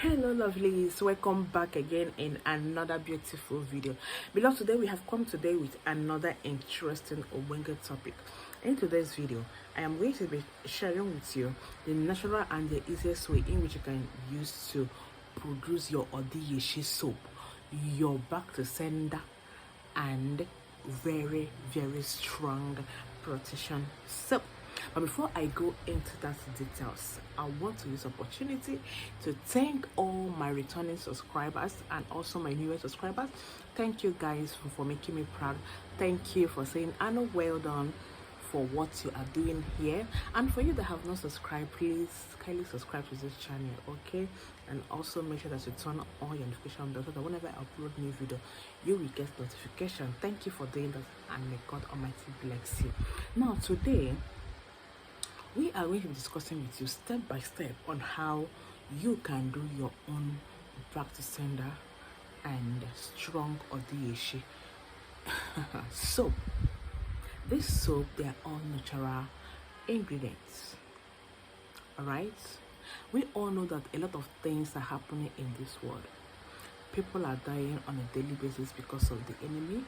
Hello lovelies, welcome back again in another beautiful video. Beloved, today we have come today with another interesting Obenga topic. In today's video, I am going to be sharing with you the natural and the easiest way in which you can use to produce your odieshi soap, your back to sender and very strong protection soap. But before I go into that details, I want to use opportunity to thank all my returning subscribers and also my newer subscribers. Thank you guys for making me proud. Thank you for saying Anna, well done for what you are doing here. And for you that have not subscribed, please kindly subscribe to this channel, okay? And also make sure that you turn on your notification bell so that whenever I upload new video, you will get notification. Thank you for doing that, and may God Almighty bless you. Now today we are going to be discussing with you step by step on how you can do your own back to sender and strong odieshi soap. This soap, they are all natural ingredients. Alright, we all know that a lot of things are happening in this world. People are dying on a daily basis because of the enemy.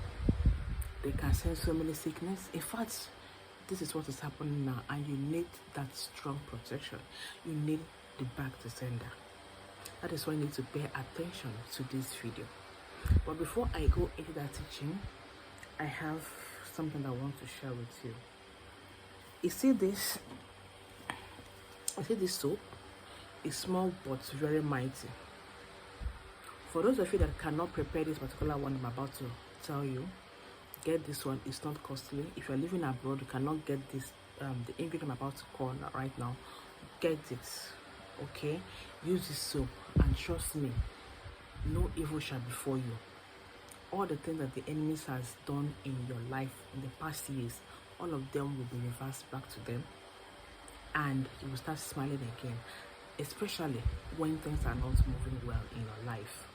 They can send so many sickness. In fact, this is what is happening now, and you need that strong protection. You need the back to sender. That is why you need to pay attention to this video. But before I go into that teaching, I have something I want to share with you. You see this soap is small but very mighty. For those of you that cannot prepare this particular one I'm about to tell you, get this one. It's not costly. If you're living abroad, you cannot get this the ingredient I'm about to call right now. Get it, okay? Use this soap, and trust me, no evil shall befall you. All the things that the enemies has done in your life in the past years, all of them will be reversed back to them, and you will start smiling again, especially when things are not moving well in your life.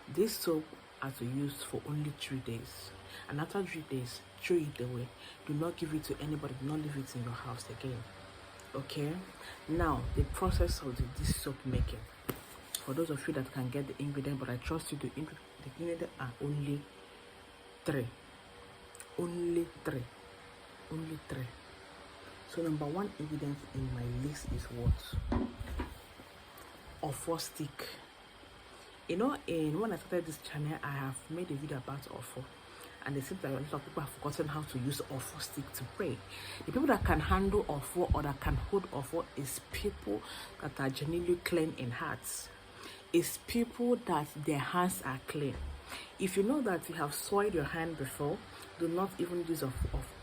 This soap are to use for only 3 days, and after 3 days, throw it away. Do not give it to anybody. Do not leave it in your house again, okay? Now the process of this soap making, for those of you that can get the ingredient, but I trust you, the ingredients are only three. So number one ingredient in my list is what? Ofo stick. You know, when I started this channel, I have made a video about ofo, and it seems that a lot of people have forgotten how to use ofo stick to pray. The people that can handle ofo or that can hold ofo is people that are genuinely clean in hearts. It's people that their hands are clean. If you know that you have soiled your hand before, do not even use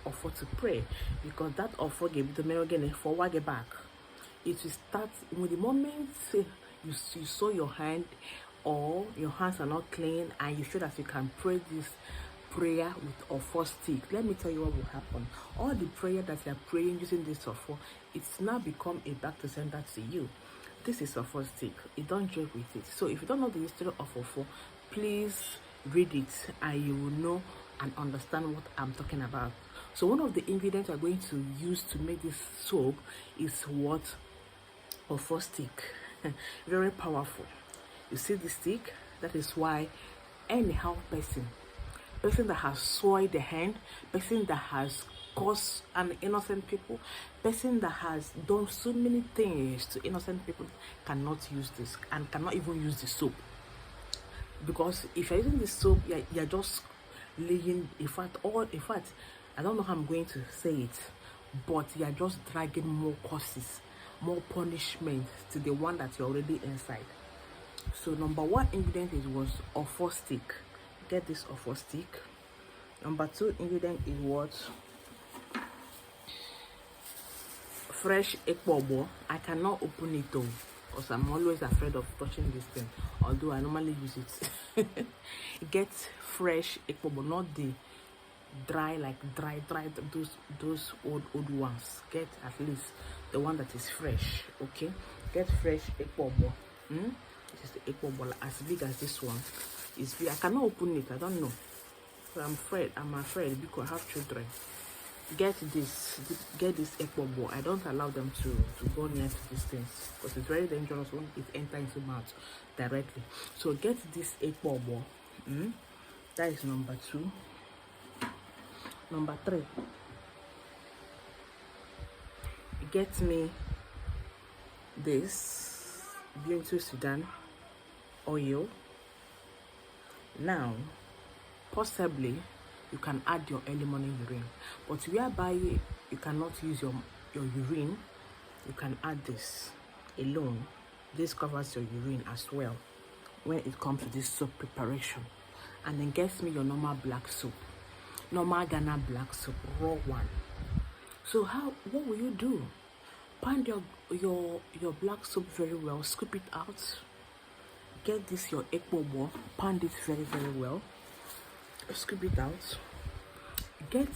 ofo to pray, because that ofo gave the mirror again for wage back. It will start with the moment you soil your hand or your hands are not clean and you feel that you can pray this prayer with ofo stick. Let me tell you what will happen. All the prayer that you are praying using this ofo, it's now become a back to sender to you. This is ofo stick. You don't joke with it. So if you don't know the history of ofo, please read it and you will know and understand what I'm talking about. So one of the ingredients we're going to use to make this soap is what? Ofo stick. Very powerful. You see the stick? That is why anyhow person that has soiled the hand, person that has caused an innocent people, person that has done so many things to innocent people cannot use this and cannot even use the soap. Because if you're using the soap, you're just laying, in fact, I don't know how I'm going to say it, but you're just dragging more curses, more punishment to the one that you're already inside. So number one ingredient was ofo stick. Get this ofo stick. Number two ingredient is what? Fresh ekbobo. I cannot open it though, because I'm always afraid of touching this thing, although I normally use it. Get fresh ekbobo, not the dry those old ones. Get at least the one that is fresh, okay? Get fresh ekbobo. This is the ekbobo as big as this one. It's big. I cannot open it. I don't know. So I'm afraid because I have children. get this ekpobo. I don't allow them to go near to these things because it's very dangerous when it enters into mouth directly. So get this ekpobo. That is number 2. Number 3, get me this Bintu Sudan oil. Now, possibly you can add your early morning urine, but whereby you cannot use your urine, you can add this alone. This covers your urine as well when it comes to this soap preparation. And then get me your normal black soap, normal Ghana black soap, raw one. So what will you do? Pound your black soap very well, scoop it out. Get this your ekpobo, pound it very, very well, scoop it out. Get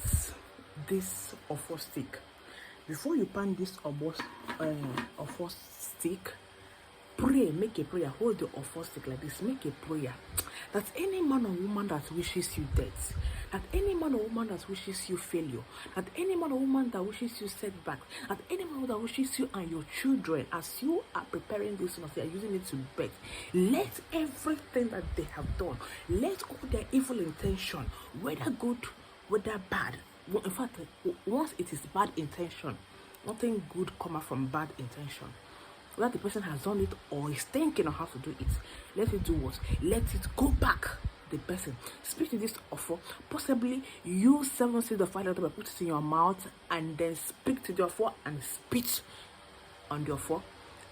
this ofo stick. Before you pound this ofo stick, pray, make a prayer, hold the ofo stick like this, make a prayer that any man or woman that wishes you death, that any man or woman that wishes you failure, that any man or woman that wishes you setback, that any man that wishes you and your children, as you are preparing this and you are using it to beg, let everything that they have done, let all their evil intention, whether good, whether bad, in fact, once it is bad intention, nothing good come out from bad intention. Whether the person has done it or is thinking on how to do it, let it do what? Let it go back. The person, speak to this offer. Possibly use 7 seeds of fire, put it in your mouth, and then speak to the offer and spit on the offer.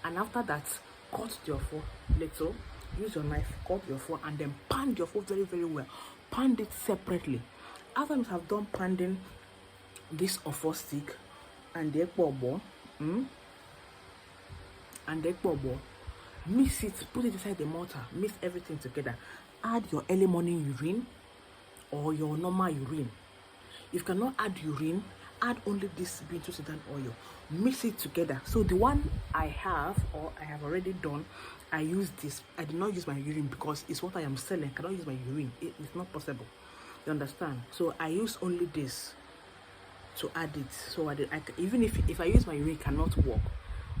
And after that, cut the offer little. Use your knife, cut the offer, and then pound the offer very, very well. Pound it separately. After you have done pounding this offer stick and the ekpobo, mix it, put it inside the mortar, mix everything together. Add your early morning urine or your normal urine. If you cannot add urine, add only this Bintu Sudan oil. Mix it together. So the one I have already done, I use this. I did not use my urine because it's what I am selling. I cannot use my urine. It's not possible. You understand? So I use only this to add it. So even if I use my urine, it cannot work.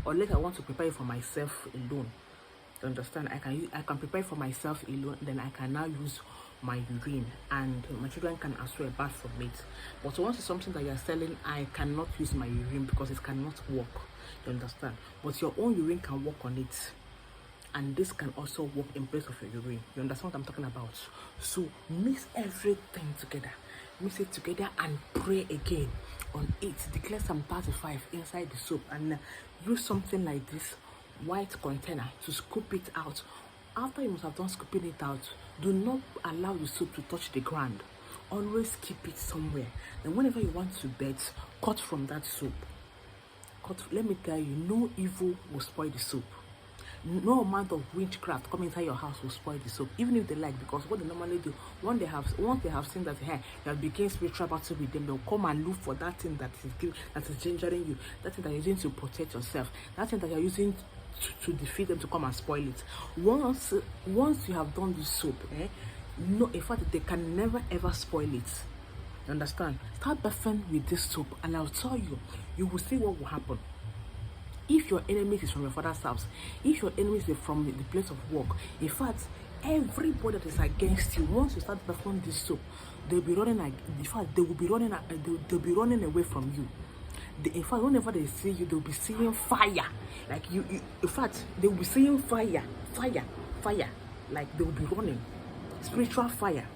Or later I want to prepare it for myself alone. You understand? I can prepare for myself alone, then I can now use my urine, and my children can as well bath from it. But once it's something that you're selling, I cannot use my urine because it cannot work. You understand? But your own urine can work on it, and this can also work in place of your urine. You understand what I'm talking about? So mix everything together, mix it together, and pray again on it. Declare Psalm 35 inside the soap, and use something like this white container to scoop it out. After you must have done scooping it out, do not allow the soap to touch the ground. Always keep it somewhere. And whenever you want to bet, cut from that soap. Let me tell you, no evil will spoil the soap. No amount of witchcraft coming inside your house will spoil the soap, even if they like, because what they normally do, once they have seen that you have become spiritual battle with them, they'll come and look for that thing that is gendering you, that thing that you're using to protect yourself, that thing that you're using to defeat them, to come and spoil it. Once you have done this soap, no, in fact, they can never ever spoil it. You understand? Start bathing with this soap, and I'll tell you, you will see what will happen. If your enemy is from your father's house, if your enemy is from the place of work, in fact, everybody that is against you, once you start performing this soap, they'll be running. In fact, they will be running. They'll be running away from you. In fact, whenever they see you, they'll be seeing fire. Like you. In fact, they will be seeing fire. Like they will be running. Spiritual fire.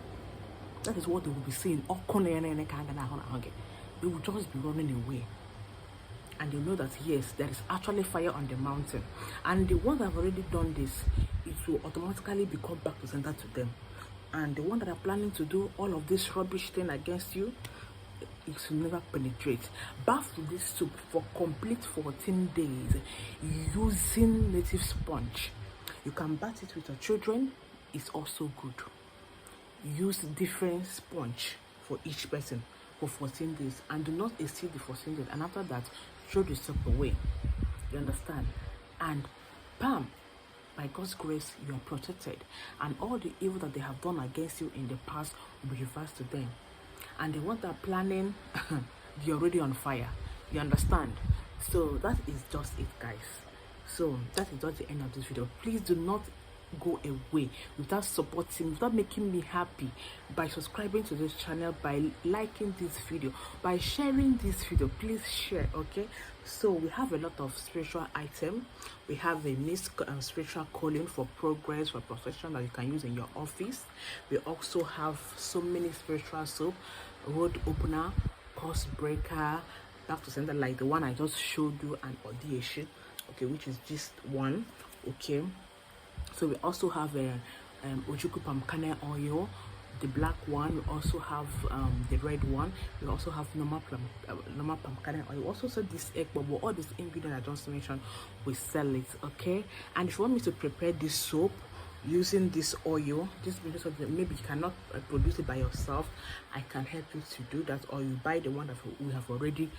That is what they will be seeing. They will just be running away. And you know that yes, there is actually fire on the mountain, and the ones that have already done this, it will automatically become back to center to them. And the one that are planning to do all of this rubbish thing against you, it will never penetrate. Bath with this soup for complete 14 days using native sponge. You can bath it with your children. It's also good. Use different sponge for each person for 14 days, and do not exceed the 14 days. And after that, throw the soap away. You understand? And bam, by God's grace, you are protected, and all the evil that they have done against you in the past will be reversed to them. And the ones that are planning you're already on fire. You understand? So that is just it, guys. So that is just the end of this video. Please do not go away without supporting, without making me happy, by subscribing to this channel, by liking this video, by sharing this video. Please share. Okay, so we have a lot of spiritual item. We have a mist spiritual calling for progress, for profession that you can use in your office. We also have so many spiritual soap, road opener, pulse breaker, back to center, like the one I just showed you, and odieshi, okay, which is just one. Okay, so we also have a ojuku palm kernel oil, the black one. We also have the red one. We also have normal palm kernel oil. We also sell this egg bubble. All these ingredients I just mentioned, we sell it. Okay, and if you want me to prepare this soap using this oil, this maybe you cannot produce it by yourself, I can help you to do that, or you buy the one that we have already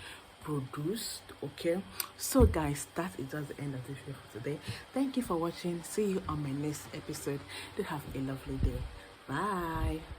produced. Okay, so guys, that is just the end of this video for today. Thank you for watching. See you on my next episode. Do have a lovely day. Bye.